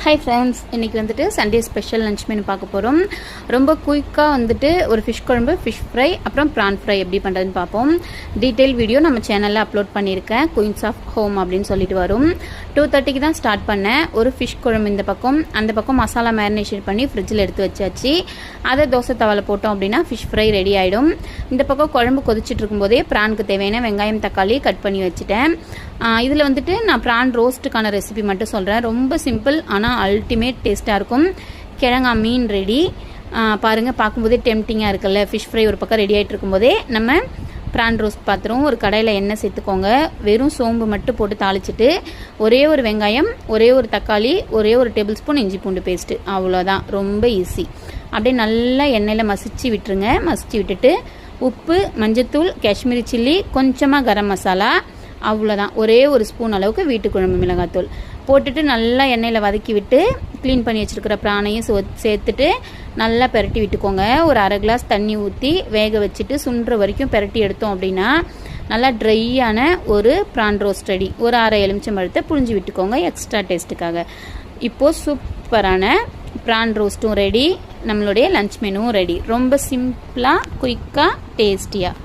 Hi friends, இன்றைக்கி வந்துட்டு Sunday special lunch menu பார்க்க போகிறோம். ரொம்ப குயிக்காக வந்துட்டு ஒரு ஃபிஷ் குழம்பு, ஃபிஷ் ஃப்ரை, அப்புறம் ப்ரான் ஃப்ரை எப்படி பண்ணுறதுன்னு பார்ப்போம். டீட்டெயில் வீடியோ நம்ம சேனலில் அப்லோட் பண்ணியிருக்கேன். குயின்ஸ் ஆஃப் ஹோம் அப்படின்னு சொல்லிட்டு வரும். 2:30க்கு தான் ஸ்டார்ட் பண்ணேன். ஒரு ஃபிஷ் குழம்பு இந்த பக்கம், அந்த பக்கம் மசாலா மேரினேஷன் பண்ணி ஃப்ரிட்ஜில் எடுத்து வச்சாச்சு. அதை தோசை தவாவில் போட்டோம் அப்படின்னா ஃபிஷ் ஃப்ரை ரெடி ஆகிடும். இந்த பக்கம் குழம்பு கொதிச்சுட்டு இருக்கும்போதே ப்ரானுக்கு தேவையான வெங்காயம் தக்காளி கட் பண்ணி வச்சுட்டேன். இதில் வந்துட்டு நான் ப்ரான் ரோஸ்ட்டுக்கான ரெசிபி மட்டும் சொல்கிறேன். ரொம்ப சிம்பிள், ஆனால் அல்டிமேட் டேஸ்ட்டாக இருக்கும். கிழங்கா மீன் ரெடி. பாருங்கள், பார்க்கும்போதே டெம்டிங்காக இருக்குல்ல. ஃபிஷ் ஃப்ரை ஒரு பக்கம் ரெடி ஆகிட்டு இருக்கும்போதே நம்ம ப்ரான் ரோஸ்ட் பாத்திரம், ஒரு கடாயில் எண்ணெய் சேர்த்துக்கோங்க. வெறும் சோம்பு மட்டும் போட்டு தாளிச்சிட்டு ஒரே ஒரு வெங்காயம், ஒரே ஒரு தக்காளி, ஒரே ஒரு டேபிள் ஸ்பூன் இஞ்சி பூண்டு பேஸ்ட்டு, அவ்வளோதான். ரொம்ப ஈஸி. அப்படியே நல்லா எண்ணெயில் மசிச்சு விட்டுருங்க. மசிச்சு விட்டுட்டு உப்பு, மஞ்சத்தூள், காஷ்மீரி சில்லி, கொஞ்சமாக கரம் மசாலா, அவ்வளோதான். ஒரே ஒரு ஸ்பூன் அளவுக்கு வீட்டு குழம்பு மிளகாத்தூள் போட்டுட்டு நல்லா எண்ணெயில் வதக்கி விட்டு க்ளீன் பண்ணி வச்சுருக்கிற ப்ரானையும் சேர்த்துட்டு நல்லா பெரட்டி விட்டுக்கோங்க. ஒரு அரை கிளாஸ் தண்ணி ஊற்றி வேக வச்சுட்டு சுண்டுற வரைக்கும் பெரட்டி எடுத்தோம் அப்படின்னா நல்லா ட்ரையான ஒரு ப்ரான் ரோஸ்ட் ரெடி. ஒரு அரை எலுமிச்சம்பழத்தை புழிஞ்சு விட்டுக்கோங்க எக்ஸ்ட்ரா டேஸ்ட்டுக்காக. இப்போது சூப்பரான ப்ரான் ரோஸ்ட்டும் ரெடி, நம்மளுடைய லஞ்ச் மெனுவும் ரெடி. ரொம்ப சிம்பிளாக, குயிக்காக, டேஸ்டியாக.